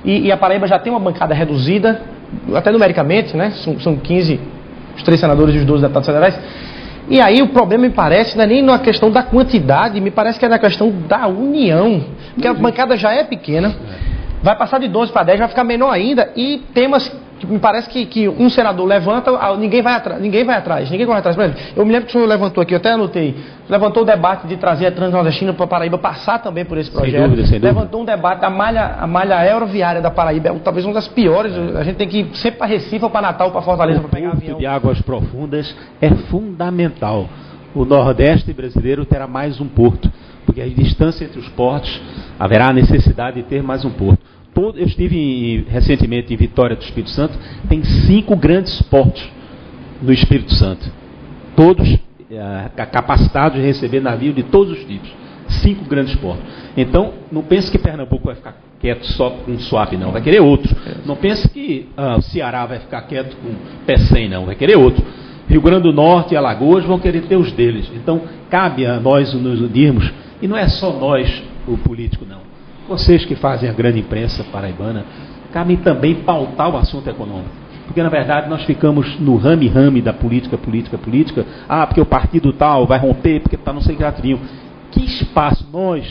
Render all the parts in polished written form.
e a Paraíba já tem uma bancada reduzida, até numericamente, né? São 15, os 3 senadores e os 12 deputados federais. E aí o problema, me parece, não é nem na questão da quantidade, me parece que é na questão da união, porque a bancada já é pequena, vai passar de 12 para 10, vai ficar menor ainda, e temas que me parece que um senador levanta, ninguém vai atrás, ninguém corre atrás. Por exemplo, eu me lembro que o senhor levantou aqui, eu até anotei, levantou o debate de trazer a Transnordestina para a Paraíba passar também por esse projeto. Sem dúvida. Levantou um debate, a malha aeroviária da Paraíba é talvez uma das piores, a gente tem que ir sempre para Recife ou para Natal, para Fortaleza, para pegar avião. O de águas profundas é fundamental. O Nordeste brasileiro terá mais um porto, porque a distância entre os portos, haverá a necessidade de ter mais um porto. Eu estive recentemente em Vitória do Espírito Santo, tem 5 grandes portos no Espírito Santo, todos capacitados de receber navio de todos os tipos, 5 grandes portos. Então, não pense que Pernambuco vai ficar quieto só com SWAP, não, vai querer outro. Não pense que o Ceará vai ficar quieto com PECEM, não, vai querer outro. Rio Grande do Norte e Alagoas vão querer ter os deles. Então, cabe a nós nos unirmos, e não é só nós, o político, não. Vocês que fazem a grande imprensa paraibana, cabem também pautar o assunto econômico. Porque, na verdade, nós ficamos no rame-rame da política. Porque o partido tal vai romper, porque está não sei que latrinho. Que espaço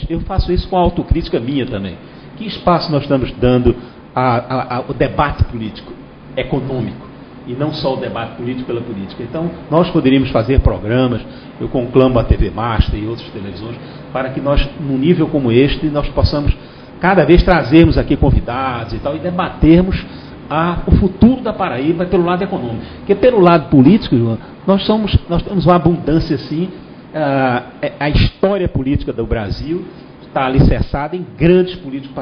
eu faço isso com a autocrítica minha também, que espaço nós estamos dando ao debate político, econômico, e não só o debate político pela política. Então, nós poderíamos fazer programas, eu conclamo a TV Master e outras televisões, para que nós, num nível como este, nós possamos cada vez trazermos aqui convidados e tal, e debatermos o futuro da Paraíba pelo lado econômico. Porque pelo lado político, João, nós temos uma abundância assim, a história política do Brasil está alicerçada em grandes políticos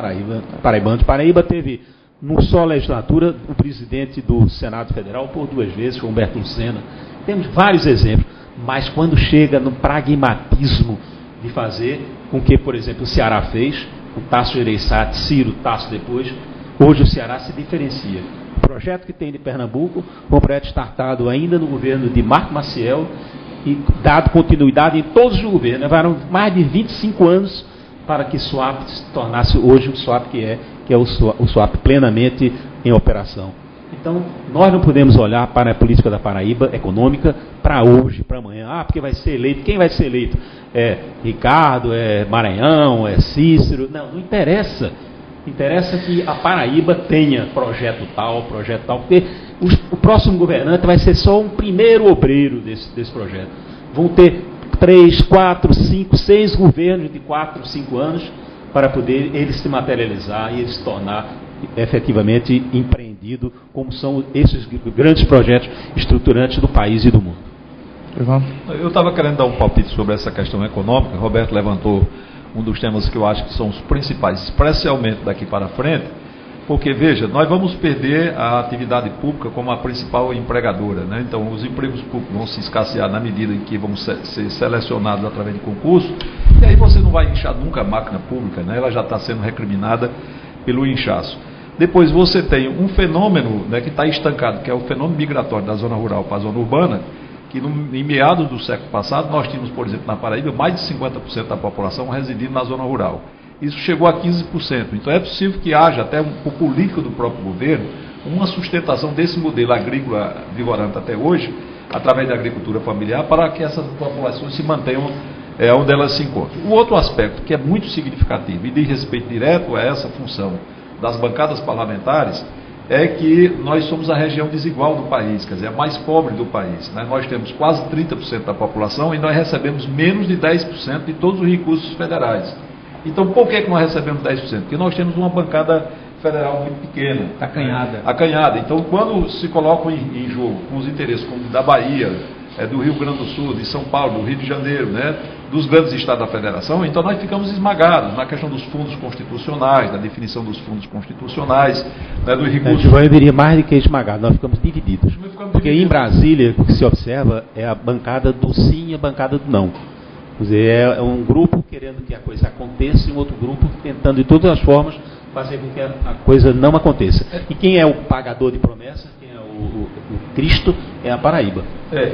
paraibanos. Paraíba teve, numa só legislatura, o presidente do Senado Federal por 2 vezes, foi Humberto Lucena. Temos vários exemplos, mas quando chega no pragmatismo de fazer com que, por exemplo, o Ceará fez, o Tasso Gereissati, Ciro, Tasso depois, hoje o Ceará se diferencia. O projeto que tem de Pernambuco foi um projeto startado ainda no governo de Marco Maciel e dado continuidade em todos os governos. Levaram mais de 25 anos para que o SWAP se tornasse hoje o SWAP que é o SWAP plenamente em operação. Então, nós não podemos olhar para a política da Paraíba econômica para hoje, para amanhã. Porque vai ser eleito. Quem vai ser eleito? É Ricardo, é Maranhão, é Cícero. Não interessa. Interessa que a Paraíba tenha projeto tal, porque o próximo governante vai ser só um primeiro obreiro desse projeto. Vão ter 3, 4, 5, 6 governos de 4, 5 anos para poder ele se materializar e ele se tornar efetivamente empreendido, como são esses grandes projetos estruturantes do país e do mundo. Eu estava querendo dar um palpite sobre essa questão econômica. Roberto levantou um dos temas que eu acho que são os principais, especialmente daqui para frente, porque, veja, nós vamos perder a atividade pública como a principal empregadora, né? Então, os empregos públicos vão se escassear na medida em que vão ser selecionados através de concurso, e aí você não vai inchar nunca a máquina pública, né? Ela já está sendo recriminada pelo inchaço. Depois você tem um fenômeno, né, que está estancado, que é o fenômeno migratório da zona rural para a zona urbana, que em meados do século passado nós tínhamos, por exemplo, na Paraíba, mais de 50% da população residindo na zona rural. Isso chegou a 15%. Então é possível que haja, até por política do próprio governo, uma sustentação desse modelo agrícola vigorante até hoje, através da agricultura familiar, para que essas populações se mantenham onde elas se encontram. O outro aspecto que é muito significativo e diz respeito direto a essa função das bancadas parlamentares é que nós somos a região desigual do país, quer dizer, a mais pobre do país, né? Nós temos quase 30% da população e nós recebemos menos de 10% de todos os recursos federais. Então, por que nós recebemos 10%? Porque nós temos uma bancada federal muito pequena. Acanhada. Então, quando se colocam em jogo com os interesses como da Bahia, do Rio Grande do Sul, de São Paulo, do Rio de Janeiro, né, dos grandes estados da federação, então nós ficamos esmagados na questão dos fundos constitucionais, da definição dos fundos constitucionais, né, do recurso. Eu diria mais do que esmagado, nós ficamos divididos. Porque em Brasília, o que se observa é a bancada do sim e a bancada do não. Quer dizer, é um grupo querendo que a coisa aconteça e um outro grupo tentando de todas as formas fazer com que a coisa não aconteça. E quem é o pagador de promessas, quem é o Cristo, é a Paraíba.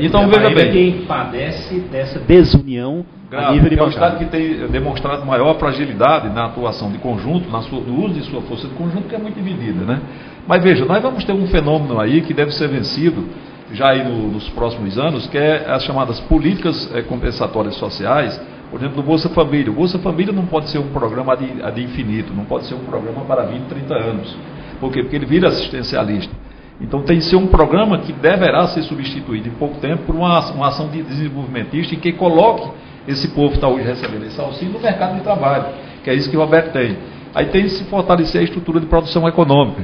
Então, a veja Paraíba bem. É quem padece dessa desunião a nível de é um bancada. Estado que tem demonstrado maior fragilidade na atuação de conjunto, no uso de sua força de conjunto, que é muito dividida, né? Mas veja, nós vamos ter um fenômeno aí que deve ser vencido já aí nos próximos anos, que é as chamadas políticas compensatórias sociais, por exemplo, do Bolsa Família. O Bolsa Família não pode ser um programa ad infinito, não pode ser um programa para 20, 30 anos. Por quê? Porque ele vira assistencialista. Então tem que ser um programa que deverá ser substituído em pouco tempo por uma ação desenvolvimentista em que coloque esse povo que está hoje recebendo esse auxílio no mercado de trabalho, que é isso que o Roberto tem. Aí tem que se fortalecer a estrutura de produção econômica.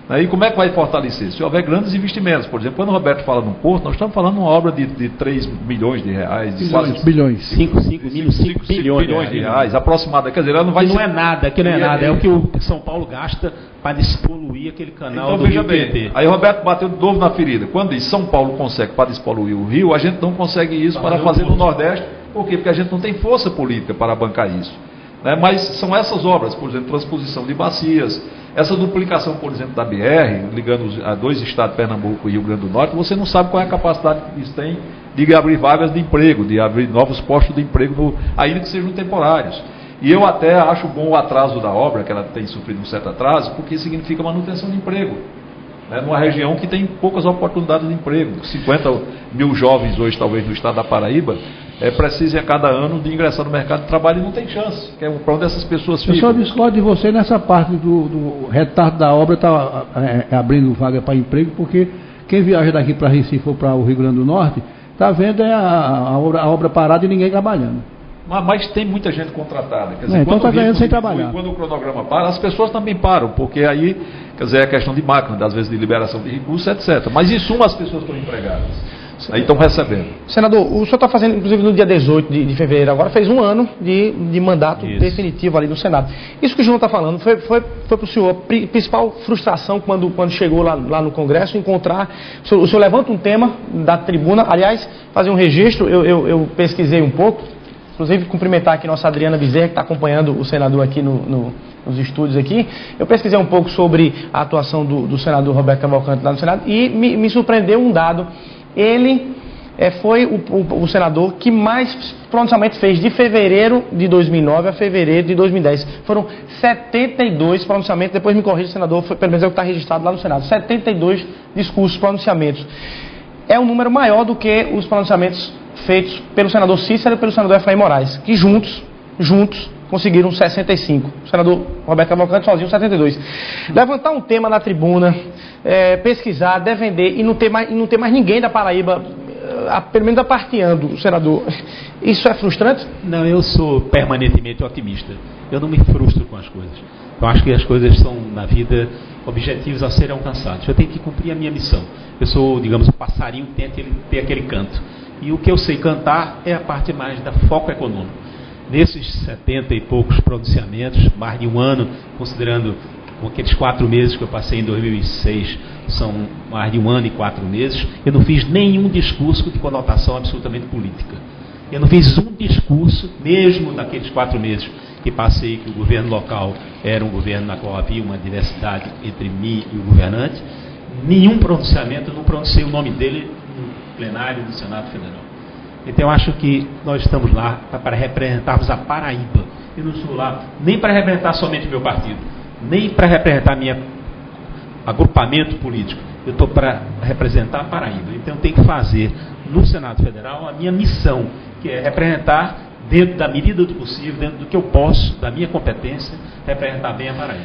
E como é que vai fortalecer? Se houver grandes investimentos. Por exemplo, quando o Roberto fala no Porto, nós estamos falando de uma obra de 3 milhões de reais. De quase bilhões. 5 bilhões de reais, aproximadamente. Quer dizer, ela não vai que ser... não é nada, que não é nada. É o que o São Paulo gasta para despoluir aquele canal então, do veja Rio bem, Tietê. aí o Roberto bateu de novo na ferida. Quando diz São Paulo consegue para despoluir o Rio, a gente não consegue isso para fazer no Nordeste. Por quê? Porque a gente não tem força política para bancar isso. Mas são essas obras, por exemplo, transposição de bacias, essa duplicação, por exemplo, da BR, ligando a dois estados, Pernambuco e Rio Grande do Norte, você não sabe qual é a capacidade que isso tem de abrir vagas de emprego, de abrir novos postos de emprego, ainda que sejam temporários. E eu até acho bom o atraso da obra, que ela tem sofrido um certo atraso, porque significa manutenção de emprego. Numa região que tem poucas oportunidades de emprego. 50 mil jovens hoje, talvez, no estado da Paraíba, precisem a cada ano de ingressar no mercado de trabalho e não tem chance. Que é para onde essas pessoas ficam. Eu só discordo de você nessa parte do retardo da obra, está abrindo vaga para emprego, porque quem viaja daqui para Recife ou para o Rio Grande do Norte, está vendo a obra parada e ninguém trabalhando. Mas tem muita gente contratada. Quer dizer, então está ganhando sem trabalhar. Quando o cronograma para, as pessoas também param, porque aí, quer dizer, é questão de máquina, às vezes de liberação de recursos, etc. Mas em suma, as pessoas estão empregadas. Aí estão recebendo. Senador, o senhor está fazendo, inclusive no dia 18 de fevereiro, agora fez um ano de mandato definitivo ali no Senado. Isso que o João está falando foi para o senhor a principal frustração quando chegou lá no Congresso, encontrar... O senhor levanta um tema da tribuna, aliás, fazer um registro, eu pesquisei um pouco, inclusive cumprimentar aqui nossa Adriana Bezerra, que está acompanhando o senador aqui nos estúdios aqui. Eu pesquisei um pouco sobre a atuação do senador Roberto Cavalcante lá no Senado e me surpreendeu um dado. Ele foi o senador que mais pronunciamentos fez de fevereiro de 2009 a fevereiro de 2010. Foram 72 pronunciamentos, depois me corrija, senador, pelo menos é o que está registrado lá no Senado. 72 discursos, pronunciamentos. É um número maior do que os pronunciamentos feitos pelo senador Cícero e pelo senador Efraim Moraes, que juntos conseguiram 65. O senador Roberto Cavalcante sozinho 72. Levantar um tema na tribuna, pesquisar, defender e não ter mais ninguém da Paraíba, pelo menos aparteando, senador. Isso é frustrante? Não, eu sou permanentemente otimista. Eu não me frustro com as coisas. Eu acho que as coisas são, na vida, objetivos a serem alcançados. Eu tenho que cumprir a minha missão. Eu sou, digamos, o passarinho que tem que ter aquele canto. E o que eu sei cantar é a parte mais da foco econômico. Nesses 70 e poucos pronunciamentos, mais de um ano, considerando com aqueles 4 meses que eu passei em 2006, são mais de um ano e 4 meses, eu não fiz nenhum discurso de conotação absolutamente política. Eu não fiz um discurso, mesmo naqueles 4 meses que passei, que o governo local era um governo na qual havia uma diversidade entre mim e o governante, nenhum pronunciamento, eu não pronunciei o nome dele no plenário do Senado Federal. Então eu acho que nós estamos lá para representarmos a Paraíba. Eu não estou lá nem para representar somente o meu partido, nem para representar meu agrupamento político. Eu estou para representar a Paraíba. Então eu tenho que fazer no Senado Federal a minha missão, que é representar, dentro da medida do possível, dentro do que eu posso, da minha competência, representar bem a Paraíba.